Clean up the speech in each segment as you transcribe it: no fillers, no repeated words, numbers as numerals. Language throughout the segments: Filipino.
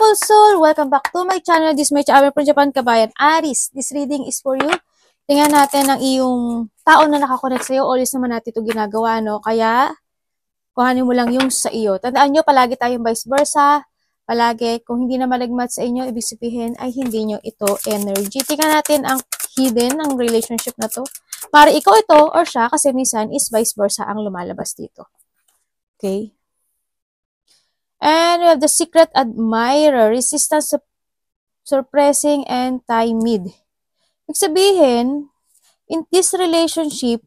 Hello soul! Welcome back to my channel. This is my channel from Japan, Kabayan Aris. This reading is for you. Tingnan natin ang iyong tao na nakakonect sa'yo. Always naman natin ito ginagawa, no? Kaya, kuhanin mo lang yung sa iyo. Tandaan nyo, palagi tayong vice versa. Palagi, kung hindi na malagmat sa inyo, ibig sabihin ay hindi nyo ito energy. Tingnan natin ang hidden, ang relationship na to. Para ikaw ito or siya, kasi minsan is vice versa ang lumalabas dito. Okay? And we have the secret admirer, resistance, suppressing, and timid. Ibig sabihin, in this relationship,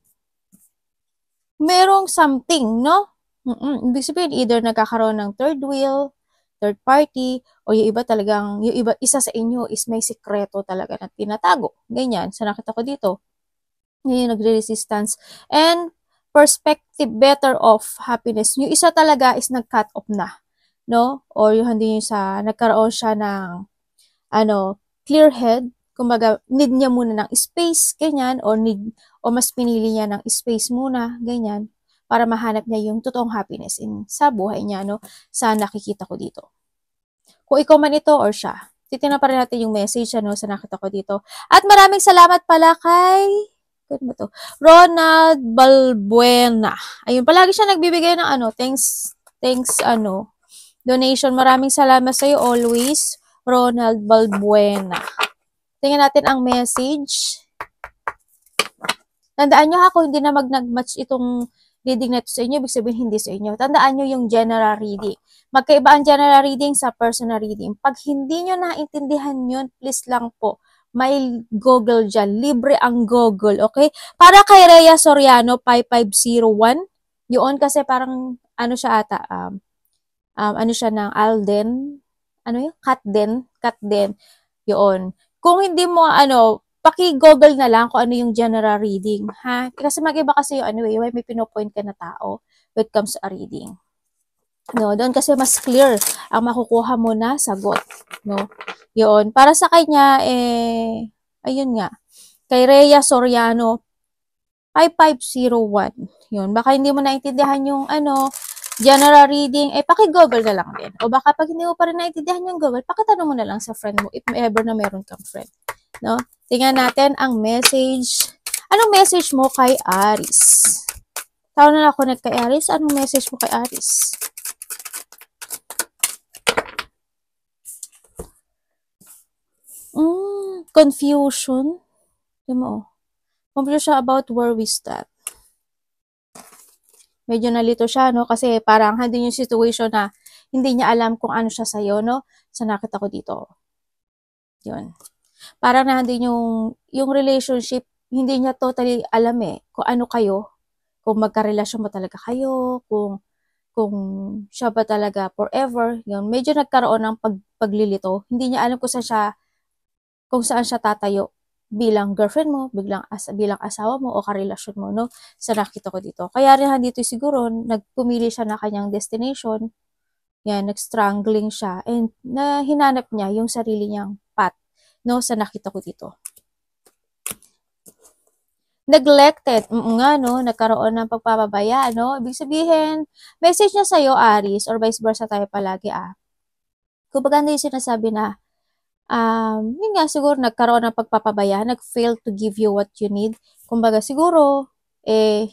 merong something, no? Ibig sabihin, either nagkakaroon ng third wheel, third party, o yung iba talagang, yung iba, isa sa inyo is may sikreto talaga na tinatago. Ganyan, sa nakita ko dito. Yung nagre-resistance. And perspective better of happiness. Yung isa talaga is nag-cut off na. No? Or yung hindi yung sa, nagkaroon siya ng, clear head, kumbaga, need niya muna ng space, ganyan, or mas pinili niya ng space muna, ganyan, para mahanap niya yung totoong happiness sa buhay niya, no? Sa nakikita ko dito. Kung ikaw man ito or siya, titignan pa rin natin yung message, sa nakita ko dito. At maraming salamat pala kay, Ronald Balbuena. Ayun, palagi siya nagbibigay ng thanks, donation. Maraming salamat sa iyo always, Ronald Balbuena. Tingnan natin ang message. Tandaan nyo ha, kung hindi na nag-match itong reading na ito sa inyo, ibig sabihin hindi sa inyo. Tandaan nyo yung general reading. Magkaiba ang general reading sa personal reading. Pag hindi nyo naintindihan yun, please lang po, may Google dyan. Libre ang Google, okay? Para kay Rhea Soriano, 5501. Yun kasi parang, siya ata, siya ng Alden, Katden, yun. Kung hindi mo, paki-google na lang kung ano yung general reading, ha? Kasi mag-iba kasi yung, may pinopoint ka na tao when it comes to a reading. No, doon kasi mas clear ang makukuha mo na sagot, no? Yun. Para sa kanya, ayun nga, kay Rhea Soriano, 5501. Yun. Baka hindi mo naintindihan yung, general reading, paki-google na lang din. O baka pag hindi mo pa rin naintindihan yung Google, pakitanong mo na lang sa friend mo if ever na meron kang friend. No? Tingnan natin ang message. Anong message mo kay Aris? Tao na connect kay Aris. Anong message mo kay Aris? Confusion. Confusion about where we stand. Medyo nalito siya, no? Kasi parang hindi yung situation na hindi niya alam kung ano siya sa'yo, no? Sa nakita ko dito. Yun. Parang na hindi yung relationship, hindi niya totally alam kung ano kayo, kung magkarelasyon ba talaga kayo, kung siya ba talaga forever. Yun. Medyo nagkaroon ng paglilito. Hindi niya alam kung saan siya tatayo bilang girlfriend mo, bilang asawa mo o karelasyon mo, no? Sa nakita ko dito. Kaya rin dito siguro, nagpumili siya na kanyang destination. Yan, nag-strangling siya. And hinanap niya yung sarili niyang path, no? Sa nakita ko dito. Neglected. Nga, no? Nagkaroon ng pagpapabaya, no? Ibig sabihin, message niya sa'yo, Aris, or vice versa tayo palagi, Kung baga yung sinasabi na, yun nga, siguro nagkaroon ng pagpapabaya, nag-fail to give you what you need. Kumbaga siguro,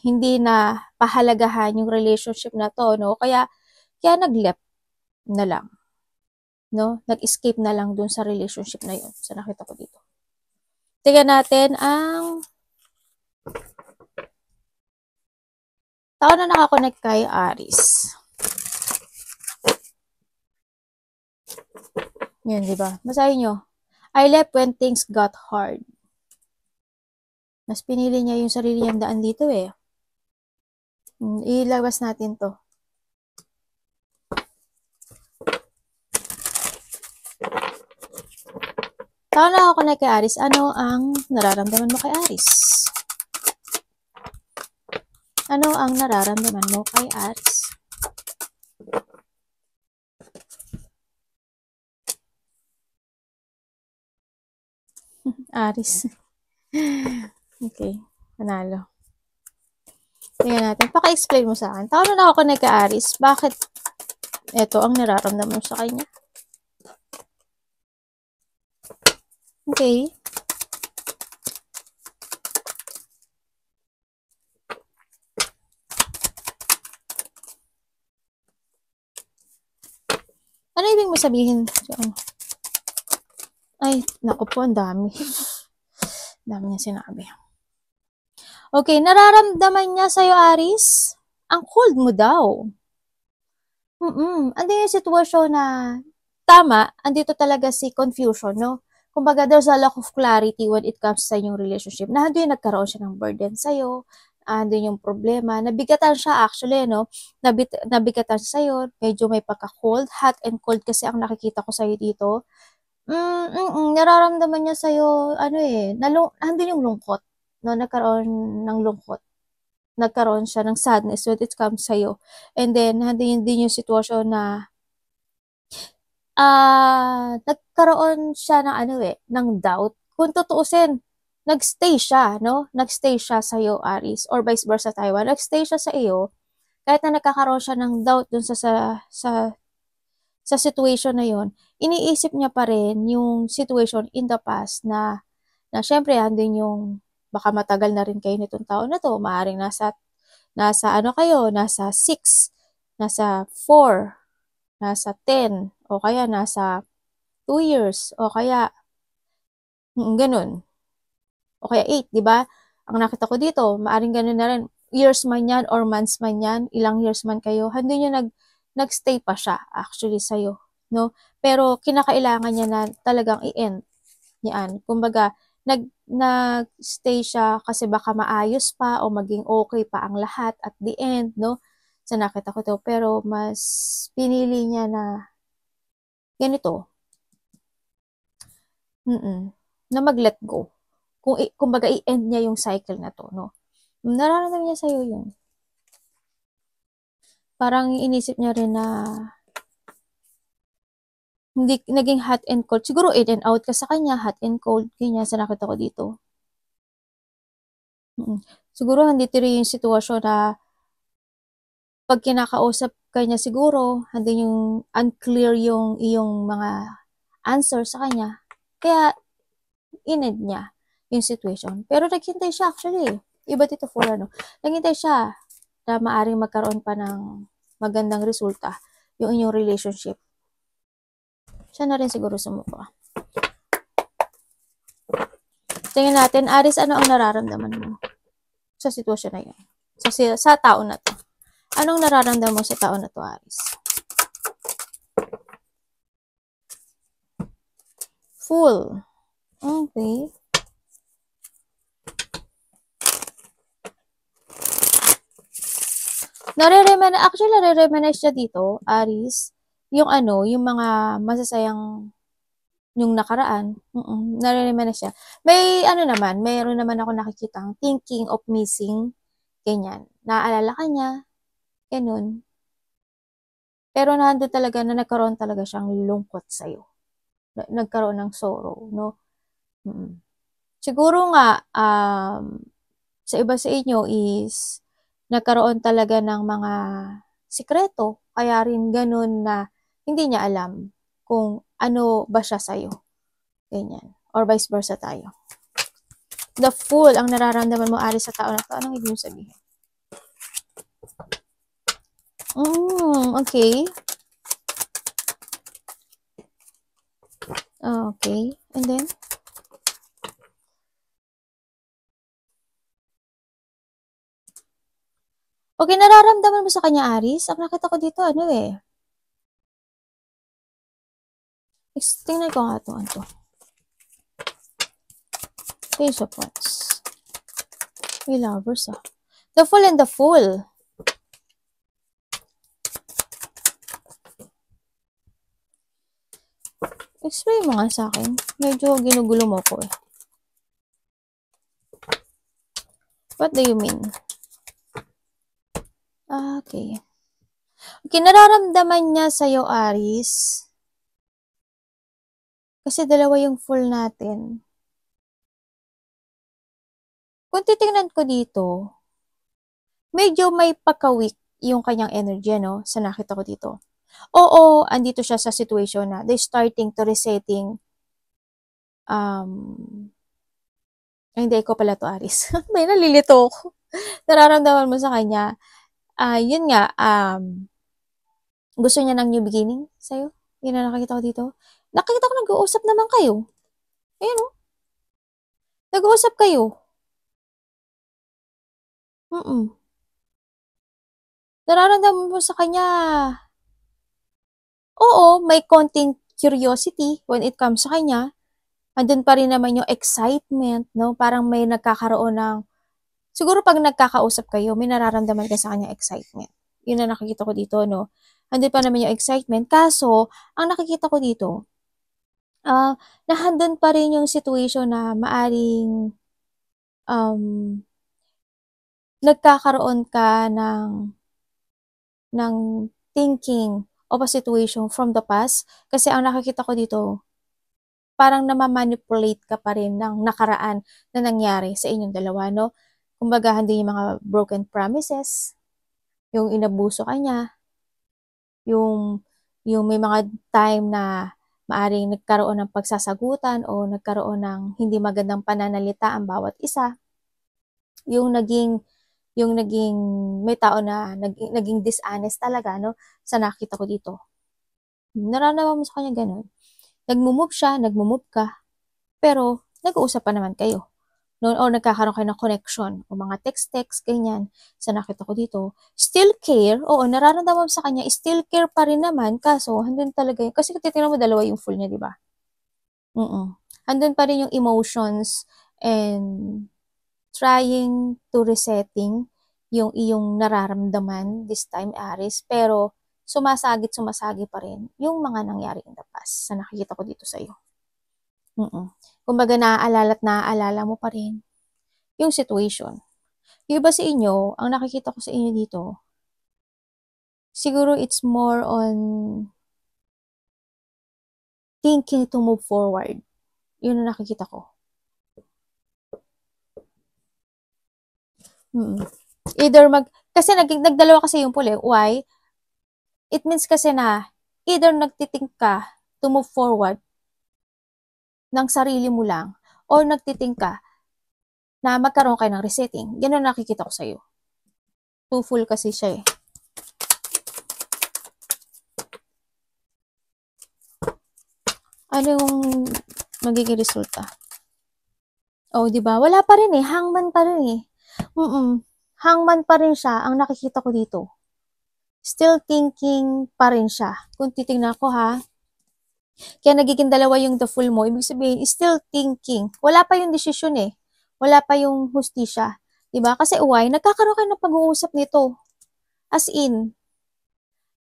hindi na pahalagahan yung relationship na to, no? Kaya nag-left na lang, no? Nag-escape na lang dun sa relationship na yun. So, nakita ko dito. Tingnan natin ang tao na nakakonect kay Aris. Yan, di ba? Basahin nyo. I left when things got hard. Mas pinili niya yung sarili niyang daan dito Ilabas natin to. Tao na ako na kay Aris. Ano ang nararamdaman mo kay Aris? Ano ang nararamdaman mo kay Aris? Aris. Okay, panalo. Tingnan natin. Paka-explain mo sa akin. Tao na ako kay Aris. Bakit ito ang nararamdaman mo sa kanya? Okay? Ano ibig mo sabihin? Ay, naku po, ang dami. Dami niya sinabi. Okay, nararamdaman niya sa'yo, Aris? Ang cold mo daw. Ando yung sitwasyon na, tama, andito talaga si confusion, no? Kumbaga, there's a lack of clarity when it comes sa inyong relationship. Na ando yung nagkaroon siya ng burden sa'yo, ando yung problema. Nabigatan siya actually, no? Nabigatan siya sa'yo, medyo may pagka-cold, hot and cold kasi ang nakikita ko sa'yo dito. Nararamdaman niya sa'yo, ano eh, andun yung lungkot, no? Nagkaroon ng lungkot. Nagkaroon siya ng sadness when it comes sa'yo. And then, andun din yung sitwasyon na, nagkaroon siya ng ano eh, ng doubt. Kung tutuusin, nagstay siya, no? Nagstay siya sa'yo, Aris, or vice versa, Taiwan. Nagstay siya sa iyo, kahit na nagkakaroon siya ng doubt dun sa situation na yon, iniisip niya pa rin yung situation in the past na syempre, andun yung, baka matagal na rin kayo nitong taon na to, maaaring nasa ano kayo, nasa 6, nasa 4, nasa 10, o kaya nasa 2 years, o kaya, ganun. O kaya 8, di ba? Ang nakita ko dito, maaaring ganun na rin, years man yan or months man yan, ilang years man kayo, hindi nyo nagstay pa siya actually sa'yo, no? Pero kinakailangan niya na talagang i-end yan. Kumbaga, nag-stay siya kasi baka maayos pa o maging okay pa ang lahat at the end, no? Sa nakita ko to. Pero mas pinili niya na ganito, na mag-let go. Kumbaga, i-end niya yung cycle na to, no? Nararamdaman niya sa'yo yun. Parang inisip niya rin na hindi naging hot and cold. Siguro in and out ka sa kanya, hot and cold, ganyan sa nakita ko dito. Siguro hindi rin yung sitwasyon na pag kinakausap ka niya siguro, hindi yung unclear yung iyong mga answer sa kanya. Kaya, in-end niya yung situation. Pero naghintay siya actually. Iba dito for ano. Naghintay siya na maaring magkaroon pa ng magandang resulta yung inyong relationship. Siya na rin siguro sumuko. Tingnan natin, Aris, ano ang nararamdaman mo sa sitwasyon na yun? Sa tao na to. Anong nararamdaman mo sa tao na to, Aris? Full. Okay. Nare-reminisce siya dito, Aris, yung ano, yung mga masasayang yung nakaraan. Nare-reminisce siya. May ano naman, mayroon naman ako nakikitang thinking of missing, ganyan. Naaalala ka niya, ganun. Pero nandun talaga na nagkaroon talaga siyang lungkot sa'yo. Nagkaroon ng sorrow, no? Siguro nga, sa iba sa inyo is nagkaroon talaga ng mga sikreto, kaya rin ganun na hindi niya alam kung ano ba siya sa'yo. Ganyan. Or vice versa tayo. The Fool, ang nararamdaman mo, Aris, sa tao na to, anong ibig mo sabihin? Okay. Okay. And then? Okay, nararamdaman mo sa kanya, Aris? Ang nakita ko dito, ano eh. Tingnan ko nga ito. Page of Wands. May lovers, ah. The Fool and the Fool. Explain mo nga sa akin. Medyo ginugulo mo ko eh. What do you mean? Okay. Okay, nararamdaman niya sa'yo, Aris. Kasi dalawa yung Fool natin. Kung titingnan ko dito, medyo may pagka-weak yung kanyang energy, no? Sa nakita ko dito. Oo, andito siya sa situation na they're starting to resetting hindi ko pala to Aris. May nalilito ako. Nararamdaman mo sa kanya, yun nga, gusto niya ng new beginning sa'yo. Yun na nakikita ko dito. Nakikita ko nag-uusap naman kayo. Ayan o. Nag-uusap kayo. Nararamdaman mo sa kanya, oo, may konting curiosity when it comes sa kanya. Andun pa rin naman yung excitement, no? Parang may nagkakaroon ng, siguro pag nagkakausap kayo, may nararamdaman ka sa kanya excitement. Yun na nakikita ko dito, no? Andun pa naman yung excitement. Kaso, ang nakikita ko dito, nahandun pa rin yung situation na maaring nagkakaroon ka ng thinking of a situation from the past. Kasi ang nakikita ko dito, parang namamanipulate ka pa rin ng nakaraan na nangyari sa inyong dalawa, no? Kumbaga, hindi yung mga broken promises, yung inabuso ka niya, yung may mga time na maaring nagkaroon ng pagsasagutan o nagkaroon ng hindi magandang pananalita ang bawat isa, yung naging may tao na naging dishonest talaga, no? Sa nakita ko dito. Nararamdaman mo sa kanya ganun. Nagmo-move siya, nagmo-move ka, pero nag-uusap pa naman kayo. No? O nagkakaroon kayo ng connection, o mga text-text, ganyan, sa nakita ko dito. Still care, oo, nararamdaman mo sa kanya, still care pa rin naman, kaso, handun talaga yun. Kasi titignan mo, dalawa yung full niya, di ba? Handun pa rin yung emotions, and trying to resetting yung iyong nararamdaman this time, Aris, pero sumasagi pa rin yung mga nangyari in the past sa nakikita ko dito sa'yo. Kumbaga, naaalala mo pa rin yung situation. Yung iba sa inyo, ang nakikita ko sa inyo dito, siguro it's more on thinking to move forward. Yun ang nakikita ko. Either kasi nagdalawa kasi yung puli. Why? It means kasi na either nagtiting ka to move forward ng sarili mo lang, or nagtiting ka na magkaroon kayo ng resetting. Ganun nakikita ko sa'yo. Too full kasi siya eh. Ano yung magiging resulta? Oh, di ba? Wala pa rin eh. Hangman pa rin eh. Hangman pa rin siya ang nakikita ko dito. Still thinking pa rin siya. Kung titingnan ko ha, kaya nagiging dalawa yung the full mo, ibig sabihin, still thinking. Wala pa yung desisyon eh. Wala pa yung hustisya. Diba? Kasi why? Nagkakaroon kayo ng pag-uusap nito. As in,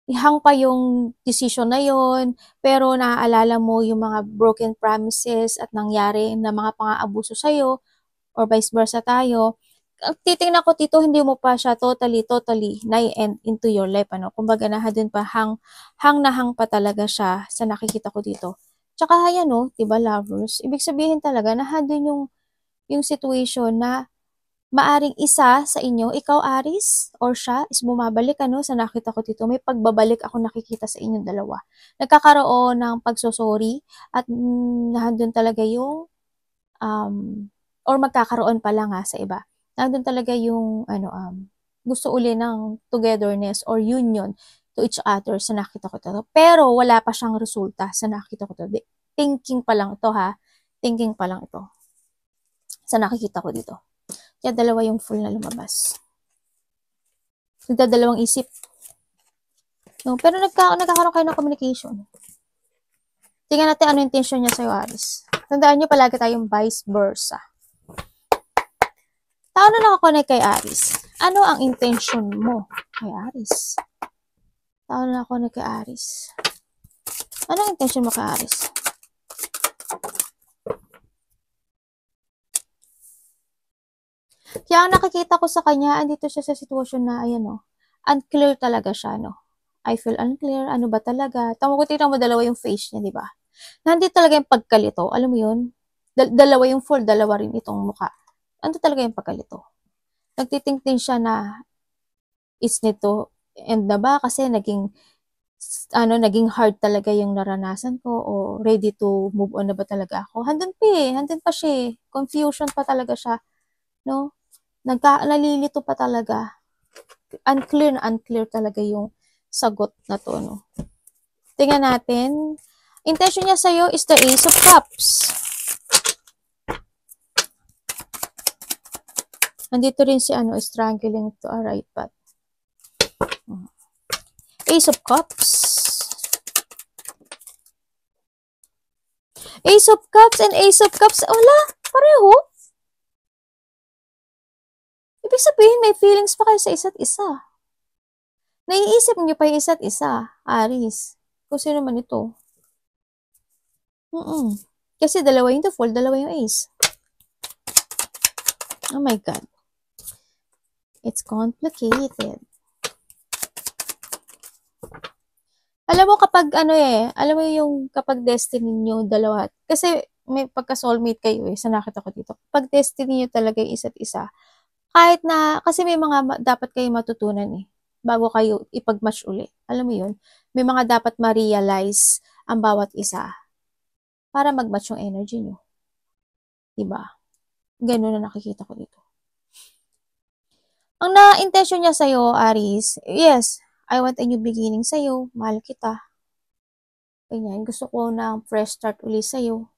ihang pa yung decision na yon, pero naaalala mo yung mga broken promises at nangyari na mga pang-aabuso sa'yo, or vice versa tayo. Titingnan ko dito, hindi mo pa siya totally na-end into your life, ano. Kumbaga, nahadun pa, hang pa talaga siya sa nakikita ko dito. Tsaka, ayan, no, diba, lovers? Ibig sabihin talaga, nahadun yung situation na maaring isa sa inyo, ikaw, Aris, or siya, is bumabalik, ano, sa nakita ko dito. May pagbabalik ako nakikita sa inyong dalawa. Nagkakaroon ng pagsusori, at nahadun talaga yung, or magkakaroon pa lang sa iba. Nandun talaga yung gusto uli ng togetherness or union to each other sa nakita ko to. Pero wala pa siyang resulta sa nakita ko to. Thinking pa lang ito ha. Thinking pa lang ito. Sa nakikita ko dito. Kaya dalawa yung full na lumabas. Nagdadalawang isip. No, pero nagkakaroon kayo ng communication. Tingnan natin ano yung intention niya sa'yo, Aris. Tandaan nyo, palagi tayong vice versa. Tao na nakakonect kay Aris. Ano ang intention mo kay Aris? Tao na nakakonect kay Aris. Ano ang intention mo kay Aris? Kaya ang nakikita ko sa kanya, andito siya sa sitwasyon na, ayan o, unclear talaga siya, no? I feel unclear, ano ba talaga? Tama ko, tingnan mo, dalawa yung face niya, di ba? Nandito talaga yung pagkalito, alam mo yun? Dalawa yung full, dalawa rin itong mukha. Ano talaga yung pagkalito? Nagtiting din siya na is nito end na ba kasi naging naging hard talaga yung naranasan ko o ready to move on na ba talaga ako. Handun pa siya eh. Confusion pa talaga siya, no? Nalilito pa talaga. Unclear na unclear talaga yung sagot na to, no? Tingnan natin. Intention niya sa'yo is the Ace of Cups. Nandito rin si struggling to a right path. Ace of Cups. Ace of Cups and Ace of Cups. Wala, pareho. Ibig sabihin, may feelings pa kayo sa isa't isa. Naiisip niyo pa yung isa't isa, Aries. Kung sino man ito. Kasi dalawa yung default, dalawa yung ace. Oh my God. It's complicated. Alam mo kapag alam mo yung kapag destiny nyo dalawa, kasi may pagka-soulmate kayo sa nakita ko dito. Pag destiny nyo talaga yung isa't isa, kahit na, kasi may mga dapat kayo matutunan bago kayo ipag-match uli. Alam mo yun? May mga dapat ma-realize ang bawat isa para mag-match yung energy nyo. Diba? Ganun na nakikita ko dito. Ang na-intention niya sa'yo, Aries, yes, I want a new beginning sa'yo, mahal kita. Ganyan, gusto ko ng fresh start uli sa'yo.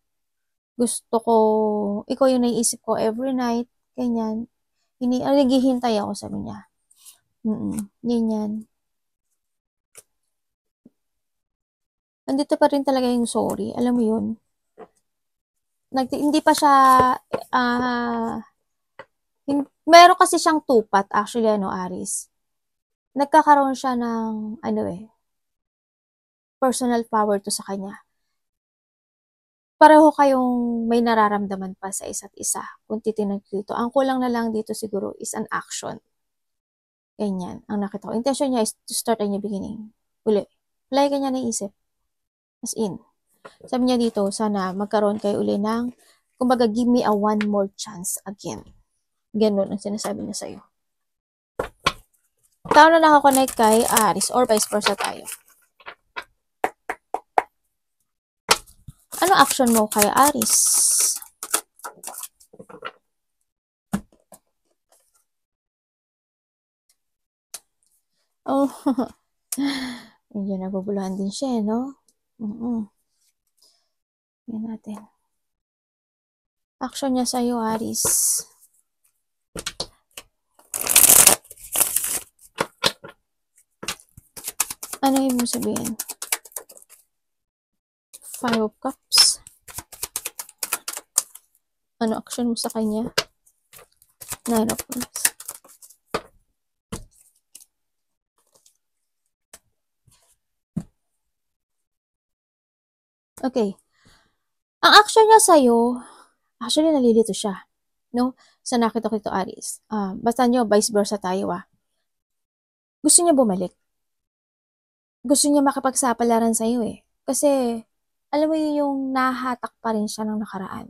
Gusto ko, ikaw yung naiisip ko every night, ganyan. Naghihintay ako, sabi niya. Ganyan. Nandito pa rin talaga yung sorry, alam mo yun. Hindi pa siya, meron kasi siyang tupat, actually, Aries. Nagkakaroon siya ng, personal power to sa kanya. Pareho kayong may nararamdaman pa sa isa't isa. Kung titignan dito, ang kulang na lang dito siguro is an action. Ganyan, ang nakita ko. Intention niya is to start a new beginning. Uli. Wala kanya naisip. As in. Sabi niya dito, sana magkaroon kayo uli ng, kumbaga, give me a one more chance again. Ganun ang sinasabi niya sa'yo. Tao na nakakonect kay Aries or vice versa tayo. Ano action mo kay Aries? Oh, medyo nabubuluhan din siya, no? Yan natin. Action niya sa'yo, Aries. Ano yung sabihin? Five of Cups. Ano action mo sa kanya? Nine of Cups. Okay. Ang action niya sa'yo, actually nalilito siya. No? Sa nakita ko ito, Aries. Basta nyo, vice versa tayo Gusto niya bumalik. Gusto niya makipagsapalaran sa'yo Kasi, alam mo yung nahatak pa rin siya ng nakaraan.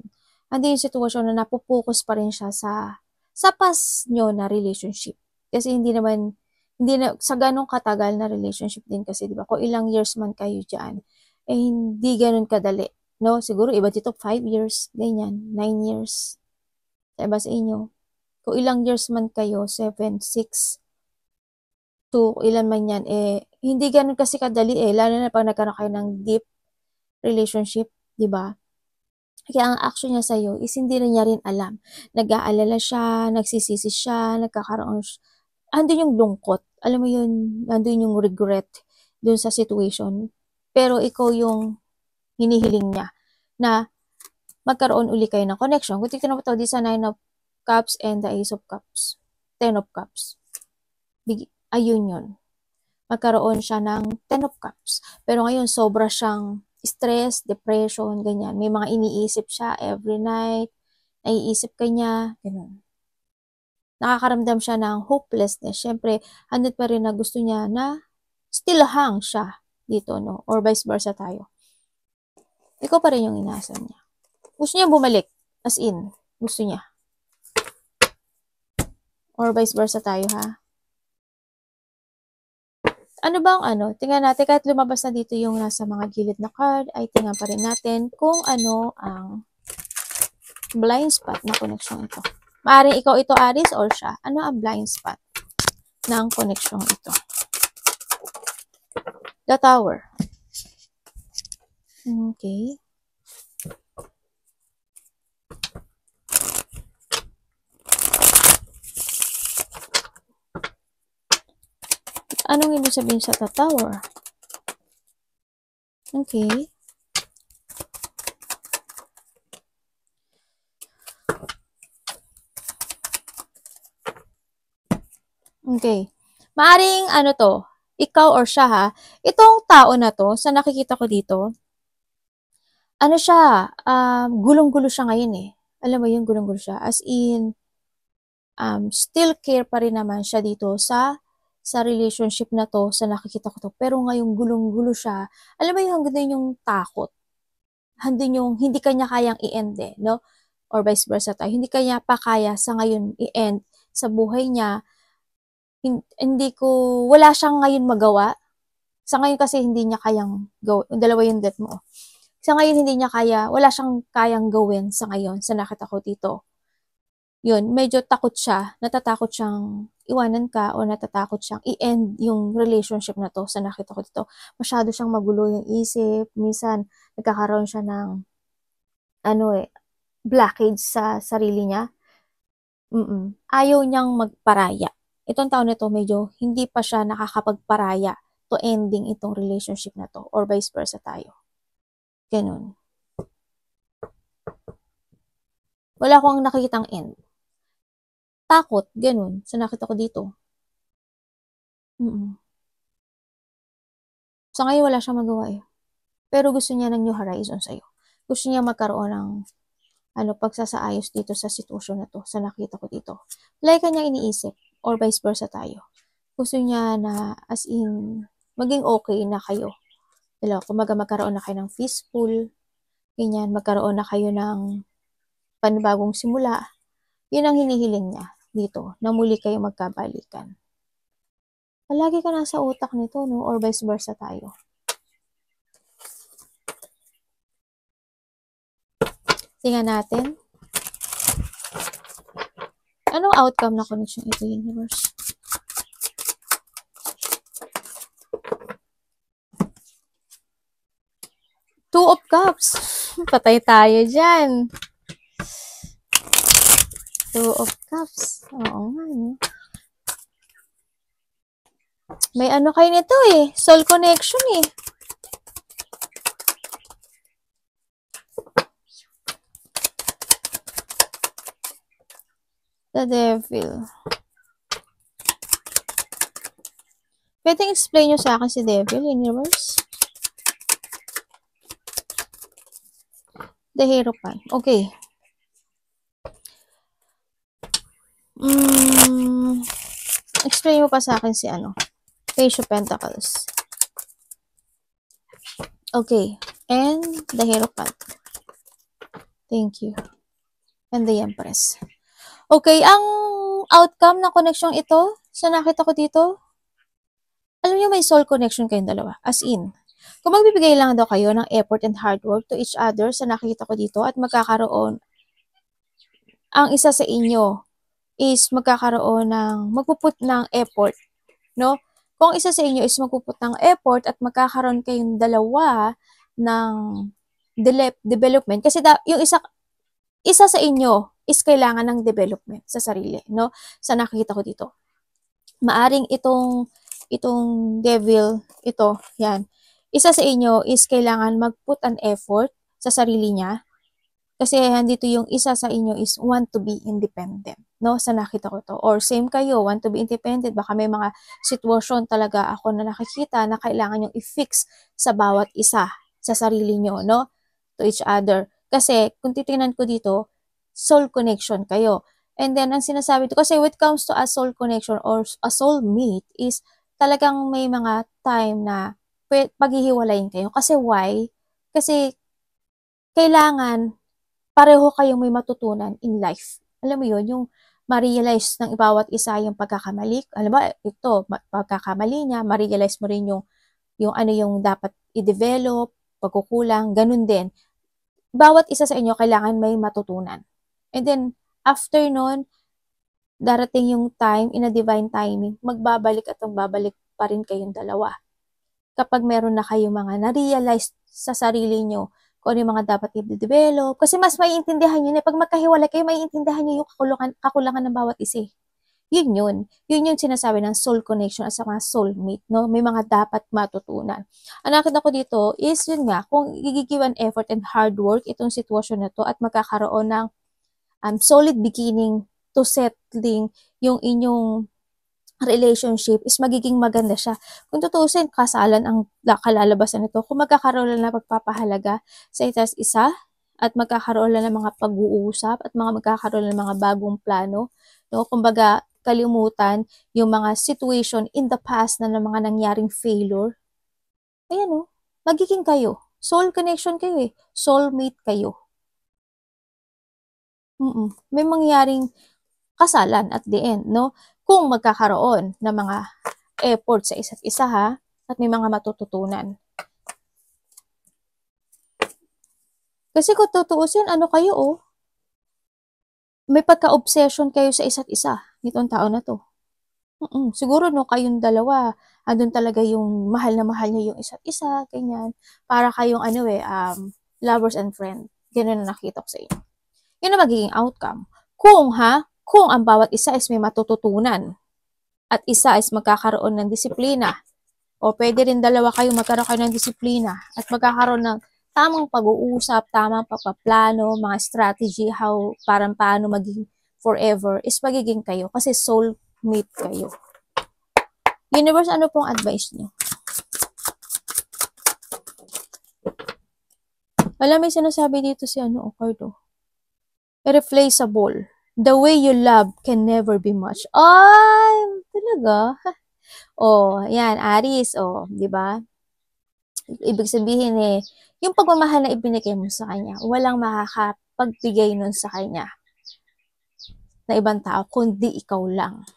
Hindi yung sitwasyon na napupokus pa rin siya sa past nyo na relationship. Kasi hindi na, sa ganong katagal na relationship din kasi, di ba? Kung ilang years man kayo dyan, hindi ganon kadali. No? Siguro, iba dito, 5 years, ganyan, 9 years. Sa iba sa inyo. Kung ilang years man kayo, 7, 6, to ilan man yan, hindi ganon kasi kadali lalo na pag nagkaroon kayo ng deep relationship, di ba? Kaya ang action niya sa'yo is hindi na niya rin alam. Nag-aalala siya, nagsisisi siya, nagkakaroon andun yung lungkot. Alam mo yun, andun yung regret dun sa situation. Pero ikaw yung hinihiling niya na magkaroon uli kayo ng connection. Kung titignan mo ito, di sa 9 of Cups and the Ace of Cups. 10 of Cups. Ayun yun. Magkaroon siya ng 10 of Cups. Pero ngayon, sobra siyang stress, depression, ganyan. May mga iniisip siya every night. Naiisip ka niya, ganun. Nakakaramdam siya ng hopelessness. Siyempre, andun pa rin na gusto niya na still hang siya dito, no? Or vice versa tayo. Ikaw pa rin yung inaasam niya. Gusto niya bumalik. As in, gusto niya. Or vice versa tayo, ha? Ano bang ano, tingnan natin kahit lumabas na dito yung nasa mga gilid na card, ay tingnan pa rin natin kung ano ang blind spot na koneksyon ito. Maaaring ikaw ito, Aries, or siya. Ano ang blind spot ng koneksyon ito? The Tower. Okay. Anong ibig sabihin sa The Tower? Okay. Okay. Maaring ano to, ikaw or siya ha, itong tao na to, sa nakikita ko dito, ano siya, gulong-gulo siya ngayon eh. Alam mo yung gulong-gulo siya. As in, still care pa rin naman siya dito sa relationship na to, sa nakikita ko to. Pero ngayong gulong-gulo siya, alam mo yung hanggang yung takot. Hanggang yung hindi kanya kayang i-end eh, no? Or vice versa tayo. Hindi kanya pa kaya sa ngayon i-end sa buhay niya. Hindi ko, wala siyang ngayon magawa. Sa ngayon kasi hindi niya kayang gawin. Dalawa yung death mo. Sa ngayon hindi niya kaya, wala siyang kayang gawin sa ngayon sa nakita ko dito. Yun, medyo takot siya, natatakot siyang iwanan ka o natatakot siyang i-end yung relationship na to sa nakita ko dito. Masyado siyang magulo yung isip, minsan nagkakaroon siya ng blockage sa sarili niya. Ayaw niyang magparaya. Itong taon nito medyo hindi pa siya nakakapagparaya to ending itong relationship na to or vice versa tayo. Ganun. Wala akong nakikitang end. Takot, ganun. So, nakita ko dito. So, ngayon wala siyang magawa eh. Pero gusto niya ng new horizon sa'yo. Gusto niya magkaroon ng pagsasaayos dito sa sitwasyon na to, sa nakita ko dito. Like kanya iniisip, or vice versa tayo. Gusto niya na, as in, maging okay na kayo. Kumaga magkaroon na kayo ng peaceful, ganyan, magkaroon na kayo ng panibagong simula. Yun ang hinihiling niya dito, na muli kayo magkabalikan. Palagi ka nasa utak nito, no? Or vice versa tayo. Tingnan natin. Anong outcome na connection ito, universe? Two of Cups. Patay tayo dyan. Two of Cups. Oo nga, no? May ano kayo nito eh. Soul connection eh. The Devil. Pwedeng explain nyo sa akin si Devil, universe? The Hierophant. Okay. Explain mo pa sa akin si Page of Pentacles. Okay. And the Hierophant. Thank you. And the Empress. Okay, ang outcome ng connection ito, sa nakita ko dito, alam niyo may soul connection kayong dalawa. As in, kung magbibigay lang daw kayo ng effort and hard work to each other, sa nakita ko dito, at magkakaroon, ang isa sa inyo is magkakaroon ng, magpuput ng effort, no? Kung isa sa inyo is magpuput ng effort at magkakaroon kayong dalawa ng development, kasi yung isa sa inyo is kailangan ng development sa sarili, no? Sa nakikita ko dito. Maaring itong devil, ito, yan. Isa sa inyo is kailangan mag-put an effort sa sarili niya. Kasi handito yung isa sa inyo is want to be independent, no? Sa nakita ko to. Or same kayo, want to be independent. Baka may mga sitwasyon talaga ako na nakikita na kailangan yung i-fix sa bawat isa sa sarili nyo, no? To each other. Kasi kung titingnan ko dito, soul connection kayo. And then, ang sinasabi ko, kasi when it comes to a soul connection or a soul mate is talagang may mga time na paghihiwalayin kayo. Kasi why? Kasi kailangan pareho kayong may matutunan in life. Alam mo yun, yung ma-realize ng bawat isa yung pagkakamali. Alam ba, ito, pagkakamali niya, ma-realize mo rin yung ano yung dapat i-develop, pagkukulang, ganun din. Bawat isa sa inyo kailangan may matutunan. And then, after nun, darating yung time, in a divine timing, magbabalik at magbabalik pa rin kayong dalawa. Kapag meron na kayong mga na-realize sa sarili nyo, kung ano yung mga dapat i-develop. Kasi mas maiintindihan nyo na, pag magkahiwalay kayo, maiintindihan nyo yung kakulangan ng bawat isa. Yun yun. Yun yung sinasabi ng soul connection at sa mga soulmate, no? May mga dapat matutunan. Ang nakita ko dito is, yun nga, kung gigigiwan effort and hard work itong sitwasyon na to at magkakaroon ng solid beginning to settling yung inyong relationship is magiging maganda siya. Kung tutuusin, kasalan ang kalalabasan nito. Kung magkakaroon lang ng pagpapahalaga sa isa't isa at magkakaroon lang ng mga pag-uusap at magkakaroon lang ng mga bagong plano, no? Kumbaga, kalimutan yung mga situation in the past na mga nangyaring failure. Ayan, no? Magiging kayo. Soul connection kayo eh. Soulmate kayo. May mangyaring kasalan at the end, no? Kung magkakaroon ng mga effort sa isa't isa ha, at may mga matututunan. Kasi kung tutuusin, ano kayo may pagka-obsession kayo sa isa't isa, nitong tao na to. Siguro no, kayong dalawa, andun talaga yung mahal na mahal niyo yung isa't isa, ganyan. Para kayong lovers and friend. Ganun na nakita ko sa inyo. Yun ang magiging outcome. Kung ang bawat isa is may matututunan at isa is magkakaroon ng disiplina o pwede rin dalawa kayo magkaroon kayo ng disiplina at magkakaroon ng tamang pag-uusap, tamang pagpaplano, mga strategy, paano maging forever is magiging kayo kasi soulmate kayo. Universe, ano pong advice niyo? Wala, may sinasabi dito si Cardo. Irreplaceable. The way you love can never be much. Ay, talaga? Yan, Aries, di ba? Ibig sabihin yung pagmamahal na ibinigay mo sa kanya, walang makakapagbigay nun sa kanya na ibang tao, kundi ikaw lang.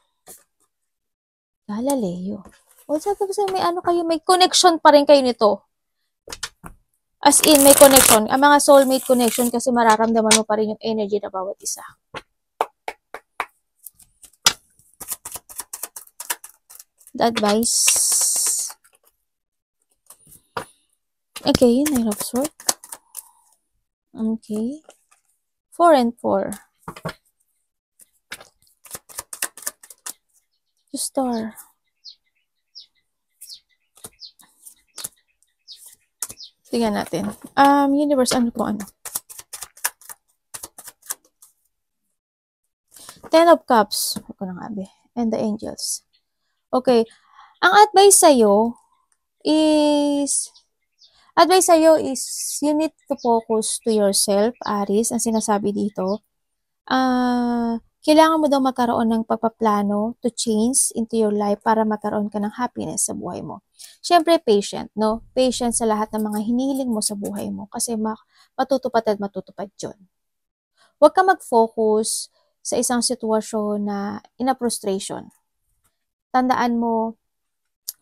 Leo. Sabi ko sa'yo, may connection pa rin kayo nito. As in, may connection. Ang mga soulmate connection kasi mararamdaman mo pa rin yung energy na bawat isa. The advice. Okay, Nine of Swords. Okay. 4 and 4. The Star. Tingnan natin. Universe, ano po? Ten of Cups. Ako na nga, and the Angels. Okay. Ang advice sa'yo is you need to focus to yourself, Aries, ang sinasabi dito. Kailangan mo daw magkaroon ng pagpaplano to change into your life para magkaroon ka ng happiness sa buhay mo. Siyempre, patient, no? Patient sa lahat ng mga hinihiling mo sa buhay mo kasi matutupad at matutupad yun. Huwag ka mag-focus sa isang sitwasyon na frustration. Tandaan mo,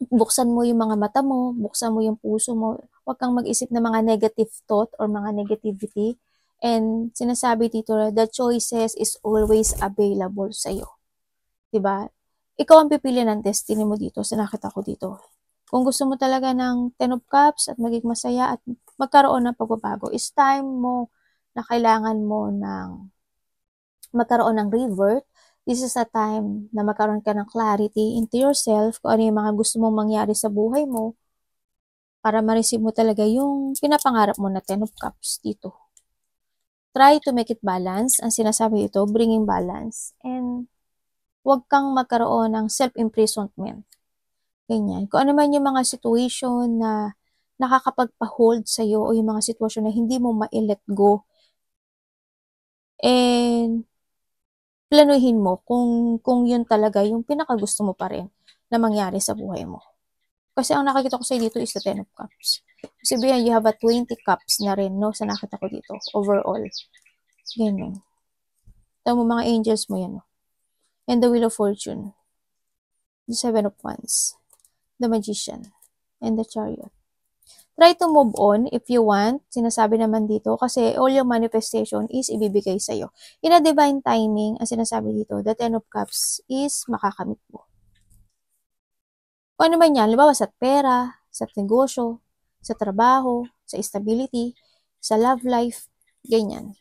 buksan mo yung mga mata mo, buksan mo yung puso mo. Huwag kang mag-isip ng mga negative thought or mga negativity. And sinasabi dito, the choices is always available sa'yo. Diba? Ikaw ang pipili ng destiny mo dito. Sa nakita ko dito. Kung gusto mo talaga ng 10 of Cups at maging masaya at magkaroon ng pagbabago, is time mo na kailangan mo ng magkaroon ng revert. This is a time na magkaroon ka ng clarity into yourself kung ano yung mga gusto mong mangyari sa buhay mo para ma-receive mo talaga yung pinapangarap mo na 10 of Cups dito. Try to make it balance. Ang sinasabi ito, bringing balance. And huwag kang magkaroon ng self-imprisonment. Ganyan. Kung ano man yung mga situation na nakakapagpa-hold sa'yo o yung mga sitwasyon na hindi mo ma-let go. And planuhin mo kung yun talaga yung pinakagusto mo pa rin na mangyari sa buhay mo. Kasi ang nakikita ko sa'yo dito is the 10 of Cups. Sabihin, you have a 20 cups na rin, no? Sa nakita ko dito, overall. Ganyan. Ito mo, mga angels mo yan, no? and the Wheel of Fortune, the Seven of Wands, the Magician, and the Chariot. Try to move on if you want. Sinasabi naman dito kasi all your manifestation is ibibigay sa'yo. In a divine timing, ang sinasabi dito, the Ten of Cups is makakamit mo. Kung ano man yan, halimbawa sa pera, sa negosyo, sa trabaho, sa stability, sa love life, ganyan.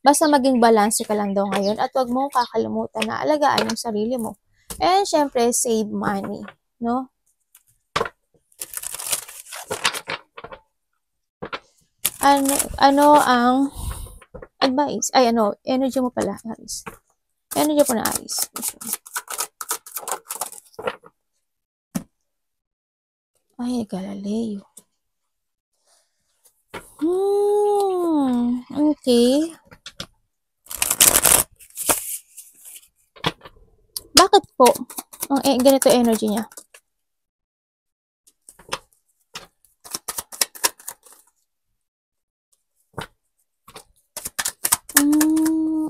Basta maging balanse ka lang daw ngayon at huwag mo kakalimutan na alagaan yung sarili mo. And syempre, save money, no? Ano ang advice? Ay, energy mo pala, Aris. Energy po na, Aris. Ay, Galileo. Okay. Bakit po ang ganito energy niya?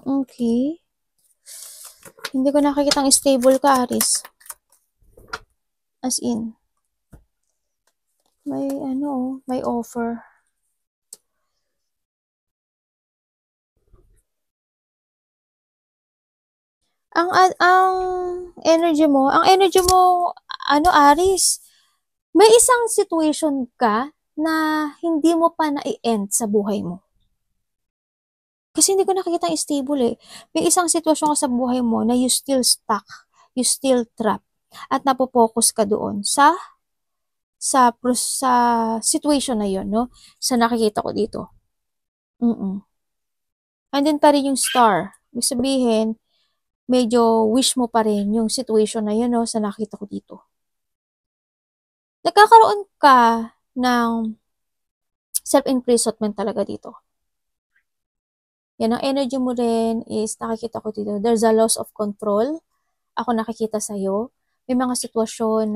Okay. Hindi ko nakikita ang stable ka, Aris. As in, may offer. Ang energy mo, Aris, may isang situation ka na hindi mo pa na-end sa buhay mo. Kasi hindi ko nakikita ang stable eh. May isang sitwasyon ka sa buhay mo na you still stuck, you still trapped, at napopokus ka doon sa situation na yon, no? Sa nakikita ko dito. Andun pa rin yung star. Ibig sabihin, medyo wish mo pa rin yung situation na yun, no? Sa nakikita ko dito. Nagkakaroon ka ng self-imprisonment talaga dito. Yan, ang energy mo rin is, nakikita ko dito, there's a loss of control. Ako nakikita sa'yo. May mga sitwasyon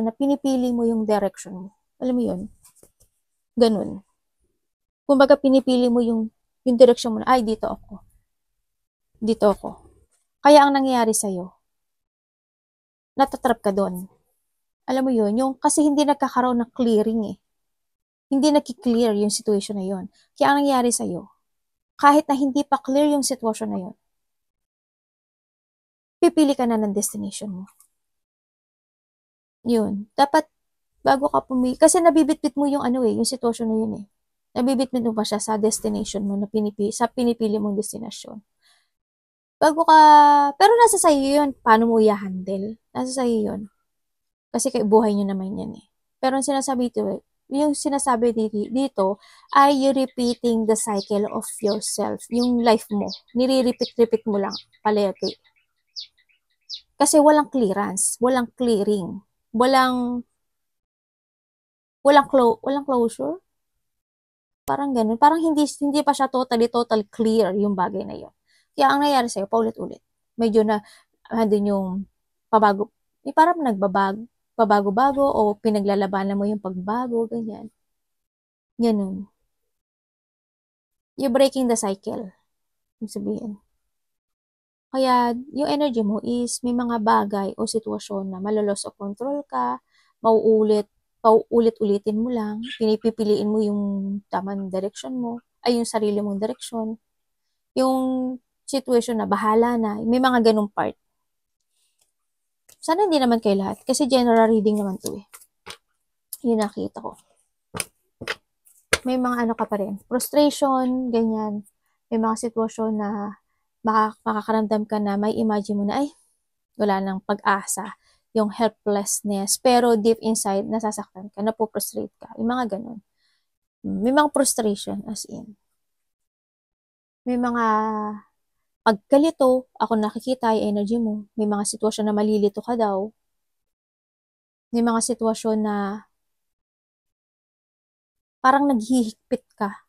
na pinipili mo yung direction mo. Alam mo yun? Ganun. Kumbaga, pinipili mo yung direction mo na, ay, dito ako. Dito ako. Kaya ang nangyayari sa'yo, natatrap ka doon. Alam mo yun? Kasi hindi nagkakaroon ng clearing eh. Hindi nagki-clear yung situation na yun. Kaya ang nangyayari sa'yo, kahit na hindi pa clear yung situation na yun, pipili ka na ng destination mo. Yun. Dapat, bago ka kasi nabibitbit mo yung yung situation na yun eh. Nabibitbit mo pa siya sa destination mo, sa pinipili mong destination. Pero nasa sa'yo yun, paano mo i-handle? Nasa sa'yo yun. Kasi buhay nyo naman yan eh. Pero ang sinasabi dito ay you repeating the cycle of yourself. Yung life mo, nire-repeat mo lang palagi. Kasi walang clearance, walang clearing, walang closure. Parang ganun. Parang hindi pa siya total clear yung bagay na yun. Kaya ang nangyayari sa'yo, paulit-ulit. Medyo na, andun yung parang pabago-bago o pinaglalabanan mo yung pagbago, ganyan. Ganun. You're breaking the cycle. Ibig sabihin. Kaya, yung energy mo is may mga bagay o sitwasyon na maloloss of control ka, pauulit-ulitin mo lang, pinipiliin mo yung tamang direction mo, ay yung sarili mong direction. Yung situation na bahala na, may mga ganung part. Sana hindi naman kay lahat, kasi general reading naman to eh. Yun nakita ko. May mga ka pa rin. Frustration, ganyan. May mga sitwasyon na makakaramdam ka na may imagine mo na, ay, wala nang pag-asa. Yung helplessness. Pero deep inside, nasasaktan ka, napoprostrate ka. Yung mga ganun. May mga frustration as in. May mga pagkalito, ako nakikita yung energy mo. May mga sitwasyon na malilito ka daw. May mga sitwasyon na parang naghihigpit ka.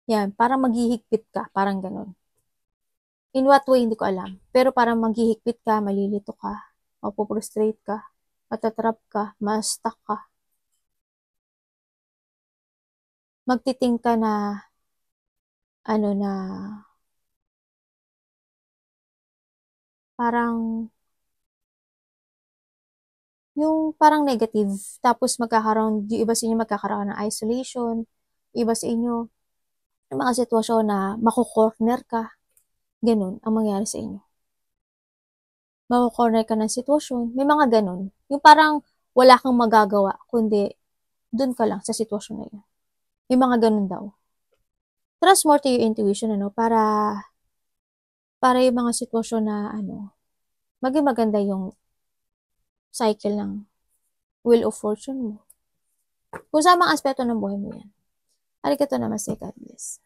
Yan, parang maghihigpit ka. Parang ganun. In what way, hindi ko alam. Pero parang maghihigpit ka, malilito ka, mapoprostrate ka, matatrap ka, ma-stuck ka. Magtiting ka na, parang yung parang negative. Tapos magkakaroon, yung iba sa inyo magkakaroon ng isolation, iba sa inyo, yung mga sitwasyon na makukorner ka, ganun ang mangyari sa inyo. Makukorner ka ng sitwasyon, may mga ganun. Yung parang wala kang magagawa, kundi dun ka lang sa sitwasyon na yun. May mga ganun daw. Trust more to your intuition, ano, para yung mga sitwasyon na, ano, maging maganda yung cycle ng wheel of fortune mo. Kung sa mga aspeto ng buhay mo yan. Arigato namaste, God bless.